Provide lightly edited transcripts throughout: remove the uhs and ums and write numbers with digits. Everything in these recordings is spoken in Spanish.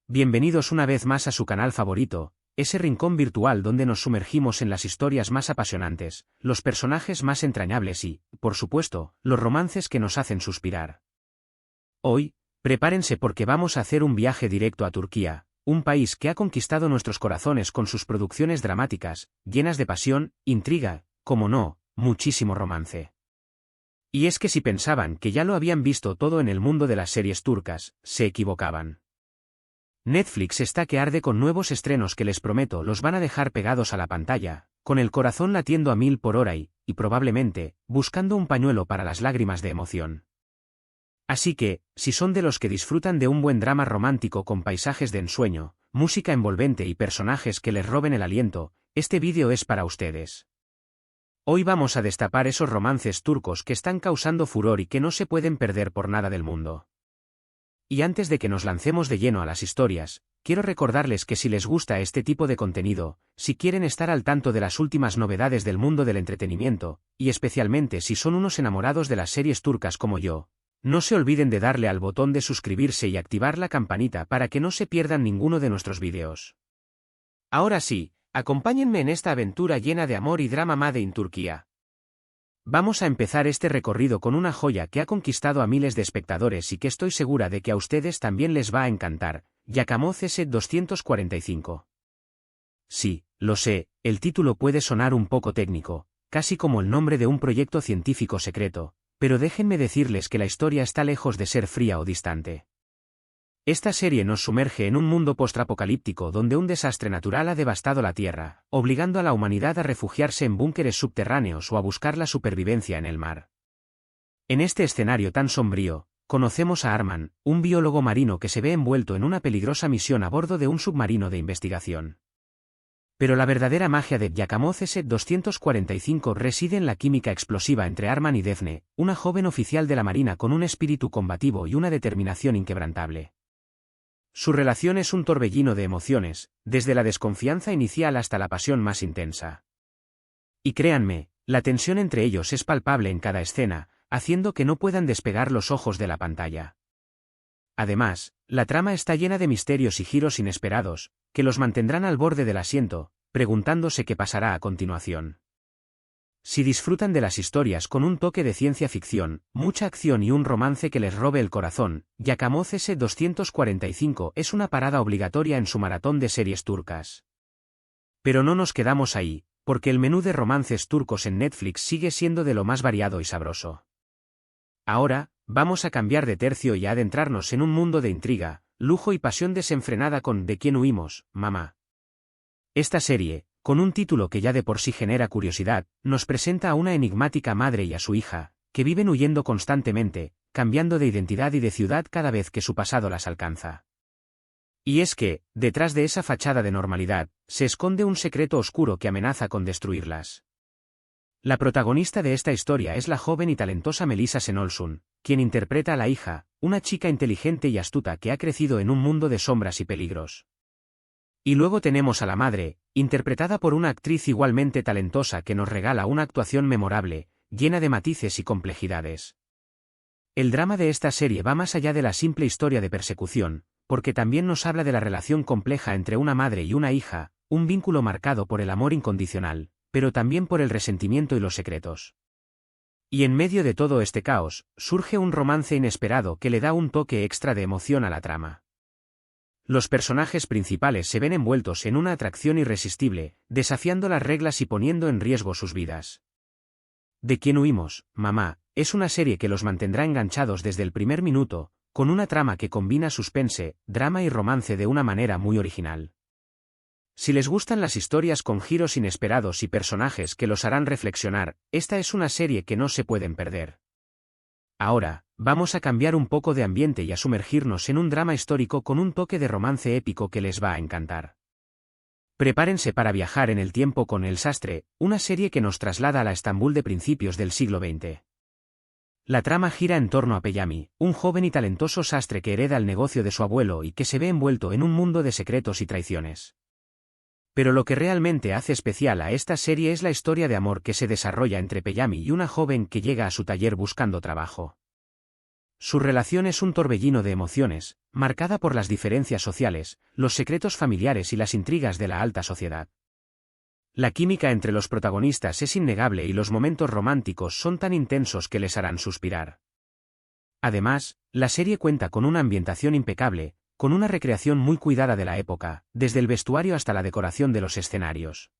Bienvenidos una vez más a su canal favorito, ese rincón virtual donde nos sumergimos en las historias más apasionantes, los personajes más entrañables y, por supuesto, los romances que nos hacen suspirar. Hoy, prepárense porque vamos a hacer un viaje directo a Turquía, un país que ha conquistado nuestros corazones con sus producciones dramáticas, llenas de pasión, intriga, como no, muchísimo romance. Y es que si pensaban que ya lo habían visto todo en el mundo de las series turcas, se equivocaban. Netflix está que arde con nuevos estrenos que les prometo los van a dejar pegados a la pantalla, con el corazón latiendo a 1000 por hora y probablemente, buscando un pañuelo para las lágrimas de emoción. Así que, si son de los que disfrutan de un buen drama romántico con paisajes de ensueño, música envolvente y personajes que les roben el aliento, este vídeo es para ustedes. Hoy vamos a destapar esos romances turcos que están causando furor y que no se pueden perder por nada del mundo. Y antes de que nos lancemos de lleno a las historias, quiero recordarles que si les gusta este tipo de contenido, si quieren estar al tanto de las últimas novedades del mundo del entretenimiento, y especialmente si son unos enamorados de las series turcas como yo, no se olviden de darle al botón de suscribirse y activar la campanita para que no se pierdan ninguno de nuestros vídeos. Ahora sí, acompáñenme en esta aventura llena de amor y drama made in Turquía. Vamos a empezar este recorrido con una joya que ha conquistado a miles de espectadores y que estoy segura de que a ustedes también les va a encantar, Yakamoz S-245. Sí, lo sé, el título puede sonar un poco técnico, casi como el nombre de un proyecto científico secreto, pero déjenme decirles que la historia está lejos de ser fría o distante. Esta serie nos sumerge en un mundo postrapocalíptico donde un desastre natural ha devastado la Tierra, obligando a la humanidad a refugiarse en búnkeres subterráneos o a buscar la supervivencia en el mar. En este escenario tan sombrío, conocemos a Arman, un biólogo marino que se ve envuelto en una peligrosa misión a bordo de un submarino de investigación. Pero la verdadera magia de Yakamoz S-245 reside en la química explosiva entre Arman y Defne, una joven oficial de la Marina con un espíritu combativo y una determinación inquebrantable. Su relación es un torbellino de emociones, desde la desconfianza inicial hasta la pasión más intensa. Y créanme, la tensión entre ellos es palpable en cada escena, haciendo que no puedan despegar los ojos de la pantalla. Además, la trama está llena de misterios y giros inesperados, que los mantendrán al borde del asiento, preguntándose qué pasará a continuación. Si disfrutan de las historias con un toque de ciencia ficción, mucha acción y un romance que les robe el corazón, Yakamoz S-245 es una parada obligatoria en su maratón de series turcas. Pero no nos quedamos ahí, porque el menú de romances turcos en Netflix sigue siendo de lo más variado y sabroso. Ahora, vamos a cambiar de tercio y a adentrarnos en un mundo de intriga, lujo y pasión desenfrenada con ¿De quién huimos, mamá? Esta serie, con un título que ya de por sí genera curiosidad, nos presenta a una enigmática madre y a su hija, que viven huyendo constantemente, cambiando de identidad y de ciudad cada vez que su pasado las alcanza. Y es que, detrás de esa fachada de normalidad, se esconde un secreto oscuro que amenaza con destruirlas. La protagonista de esta historia es la joven y talentosa Melisa Şenolsun, quien interpreta a la hija, una chica inteligente y astuta que ha crecido en un mundo de sombras y peligros. Y luego tenemos a la madre, interpretada por una actriz igualmente talentosa que nos regala una actuación memorable, llena de matices y complejidades. El drama de esta serie va más allá de la simple historia de persecución, porque también nos habla de la relación compleja entre una madre y una hija, un vínculo marcado por el amor incondicional, pero también por el resentimiento y los secretos. Y en medio de todo este caos, surge un romance inesperado que le da un toque extra de emoción a la trama. Los personajes principales se ven envueltos en una atracción irresistible, desafiando las reglas y poniendo en riesgo sus vidas. ¿De quién huimos, mamá? Es una serie que los mantendrá enganchados desde el primer minuto, con una trama que combina suspense, drama y romance de una manera muy original. Si les gustan las historias con giros inesperados y personajes que los harán reflexionar, esta es una serie que no se pueden perder. Ahora, vamos a cambiar un poco de ambiente y a sumergirnos en un drama histórico con un toque de romance épico que les va a encantar. Prepárense para viajar en el tiempo con El Sastre, una serie que nos traslada a la Estambul de principios del siglo XX. La trama gira en torno a Peyami, un joven y talentoso sastre que hereda el negocio de su abuelo y que se ve envuelto en un mundo de secretos y traiciones. Pero lo que realmente hace especial a esta serie es la historia de amor que se desarrolla entre Peyami y una joven que llega a su taller buscando trabajo. su relación es un torbellino de emociones, marcada por las diferencias sociales, los secretos familiares y las intrigas de la alta sociedad. La química entre los protagonistas es innegable y los momentos románticos son tan intensos que les harán suspirar. Además, la serie cuenta con una ambientación impecable, con una recreación muy cuidada de la época, desde el vestuario hasta la decoración de los escenarios.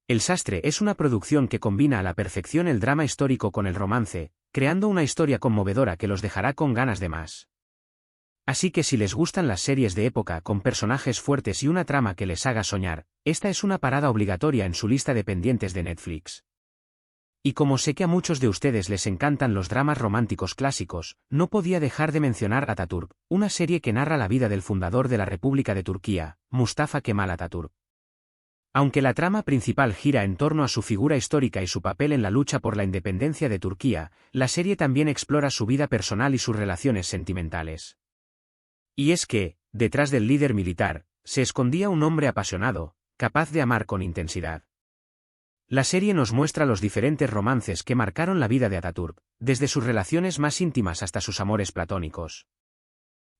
El Sastre es una producción que combina a la perfección el drama histórico con el romance, creando una historia conmovedora que los dejará con ganas de más. Así que si les gustan las series de época con personajes fuertes y una trama que les haga soñar, esta es una parada obligatoria en su lista de pendientes de Netflix. Y como sé que a muchos de ustedes les encantan los dramas románticos clásicos, no podía dejar de mencionar Atatürk, una serie que narra la vida del fundador de la República de Turquía, Mustafa Kemal Atatürk. Aunque la trama principal gira en torno a su figura histórica y su papel en la lucha por la independencia de Turquía, la serie también explora su vida personal y sus relaciones sentimentales. Y es que, detrás del líder militar, se escondía un hombre apasionado, capaz de amar con intensidad. La serie nos muestra los diferentes romances que marcaron la vida de Atatürk, desde sus relaciones más íntimas hasta sus amores platónicos.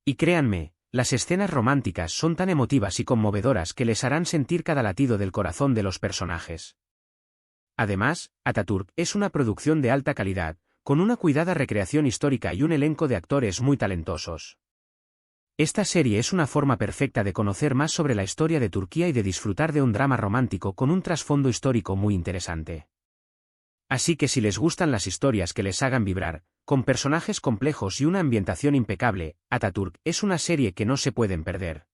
Y créanme, las escenas románticas son tan emotivas y conmovedoras que les harán sentir cada latido del corazón de los personajes. Además, Atatürk es una producción de alta calidad, con una cuidada recreación histórica y un elenco de actores muy talentosos. Esta serie es una forma perfecta de conocer más sobre la historia de Turquía y de disfrutar de un drama romántico con un trasfondo histórico muy interesante. Así que si les gustan las historias que les hagan vibrar, con personajes complejos y una ambientación impecable, Atatürk es una serie que no se pueden perder.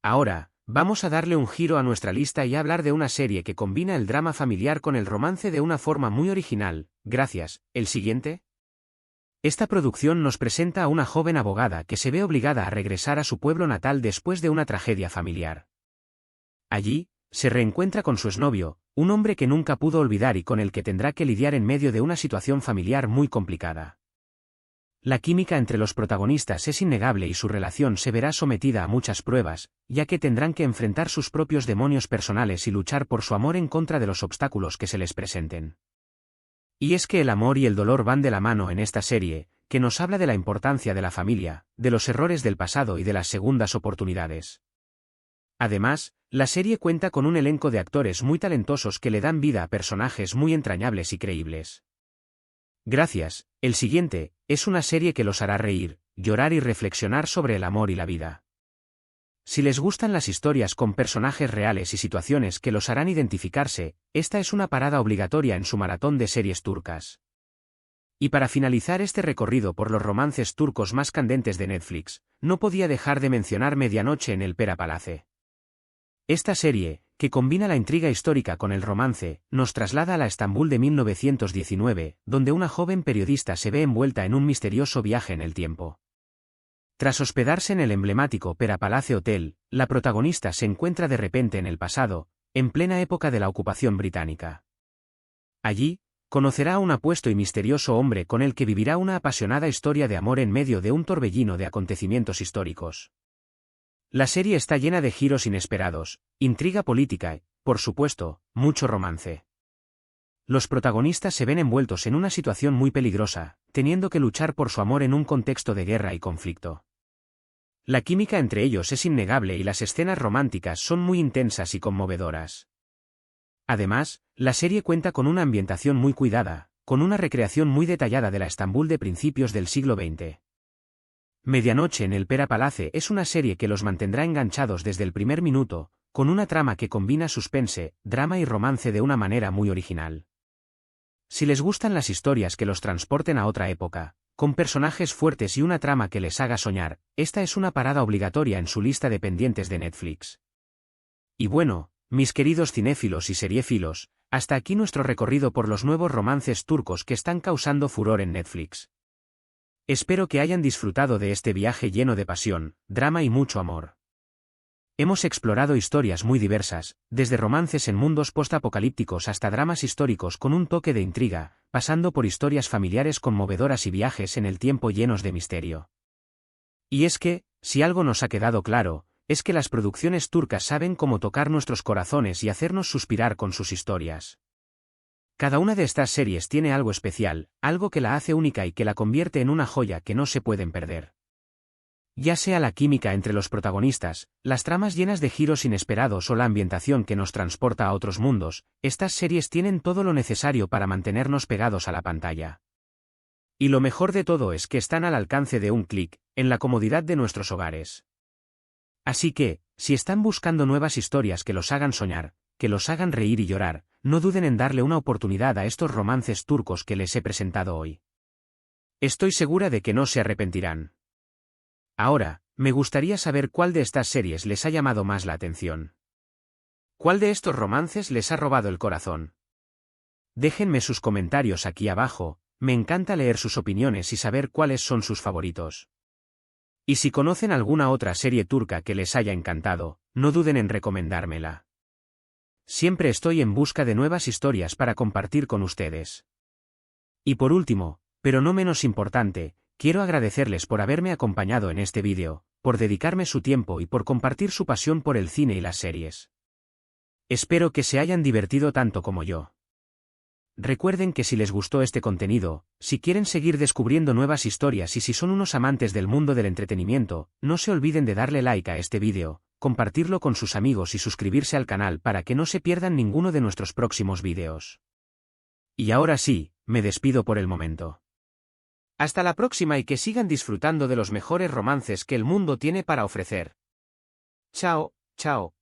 Ahora, vamos a darle un giro a nuestra lista y hablar de una serie que combina el drama familiar con el romance de una forma muy original. Gracias. ¿El siguiente? Esta producción nos presenta a una joven abogada que se ve obligada a regresar a su pueblo natal después de una tragedia familiar. Allí, se reencuentra con su exnovio, un hombre que nunca pudo olvidar y con el que tendrá que lidiar en medio de una situación familiar muy complicada. La química entre los protagonistas es innegable y su relación se verá sometida a muchas pruebas, ya que tendrán que enfrentar sus propios demonios personales y luchar por su amor en contra de los obstáculos que se les presenten. Y es que el amor y el dolor van de la mano en esta serie, que nos habla de la importancia de la familia, de los errores del pasado y de las segundas oportunidades. Además, la serie cuenta con un elenco de actores muy talentosos que le dan vida a personajes muy entrañables y creíbles. Gracias. El siguiente es una serie que los hará reír, llorar y reflexionar sobre el amor y la vida. Si les gustan las historias con personajes reales y situaciones que los harán identificarse, esta es una parada obligatoria en su maratón de series turcas. Y para finalizar este recorrido por los romances turcos más candentes de Netflix, no podía dejar de mencionar Medianoche en el Pera Palace. Esta serie, que combina la intriga histórica con el romance, nos traslada a la Estambul de 1919, donde una joven periodista se ve envuelta en un misterioso viaje en el tiempo. Tras hospedarse en el emblemático Pera Palace Hotel, la protagonista se encuentra de repente en el pasado, en plena época de la ocupación británica. Allí, conocerá a un apuesto y misterioso hombre con el que vivirá una apasionada historia de amor en medio de un torbellino de acontecimientos históricos. La serie está llena de giros inesperados, intriga política y, por supuesto, mucho romance. Los protagonistas se ven envueltos en una situación muy peligrosa, teniendo que luchar por su amor en un contexto de guerra y conflicto. La química entre ellos es innegable y las escenas románticas son muy intensas y conmovedoras. Además, la serie cuenta con una ambientación muy cuidada, con una recreación muy detallada de la Estambul de principios del siglo XX. Medianoche en el Pera Palace es una serie que los mantendrá enganchados desde el primer minuto, con una trama que combina suspense, drama y romance de una manera muy original. Si les gustan las historias que los transporten a otra época, con personajes fuertes y una trama que les haga soñar, esta es una parada obligatoria en su lista de pendientes de Netflix. Y bueno, mis queridos cinéfilos y seriéfilos, hasta aquí nuestro recorrido por los nuevos romances turcos que están causando furor en Netflix. Espero que hayan disfrutado de este viaje lleno de pasión, drama y mucho amor. Hemos explorado historias muy diversas, desde romances en mundos postapocalípticos hasta dramas históricos con un toque de intriga, pasando por historias familiares conmovedoras y viajes en el tiempo llenos de misterio. Y es que, si algo nos ha quedado claro, es que las producciones turcas saben cómo tocar nuestros corazones y hacernos suspirar con sus historias. Cada una de estas series tiene algo especial, algo que la hace única y que la convierte en una joya que no se pueden perder. Ya sea la química entre los protagonistas, las tramas llenas de giros inesperados o la ambientación que nos transporta a otros mundos, estas series tienen todo lo necesario para mantenernos pegados a la pantalla. Y lo mejor de todo es que están al alcance de un clic, en la comodidad de nuestros hogares. Así que, si están buscando nuevas historias que los hagan soñar, que los hagan reír y llorar, no duden en darle una oportunidad a estos romances turcos que les he presentado hoy. Estoy segura de que no se arrepentirán. Ahora, me gustaría saber cuál de estas series les ha llamado más la atención. ¿Cuál de estos romances les ha robado el corazón? Déjenme sus comentarios aquí abajo, me encanta leer sus opiniones y saber cuáles son sus favoritos. Y si conocen alguna otra serie turca que les haya encantado, no duden en recomendármela. Siempre estoy en busca de nuevas historias para compartir con ustedes. Y por último, pero no menos importante, quiero agradecerles por haberme acompañado en este vídeo, por dedicarme su tiempo y por compartir su pasión por el cine y las series. Espero que se hayan divertido tanto como yo. Recuerden que si les gustó este contenido, si quieren seguir descubriendo nuevas historias y si son unos amantes del mundo del entretenimiento, no se olviden de darle like a este vídeo, compartirlo con sus amigos y suscribirse al canal para que no se pierdan ninguno de nuestros próximos vídeos. Y ahora sí, me despido por el momento. Hasta la próxima y que sigan disfrutando de los mejores romances que el mundo tiene para ofrecer. Chao, chao.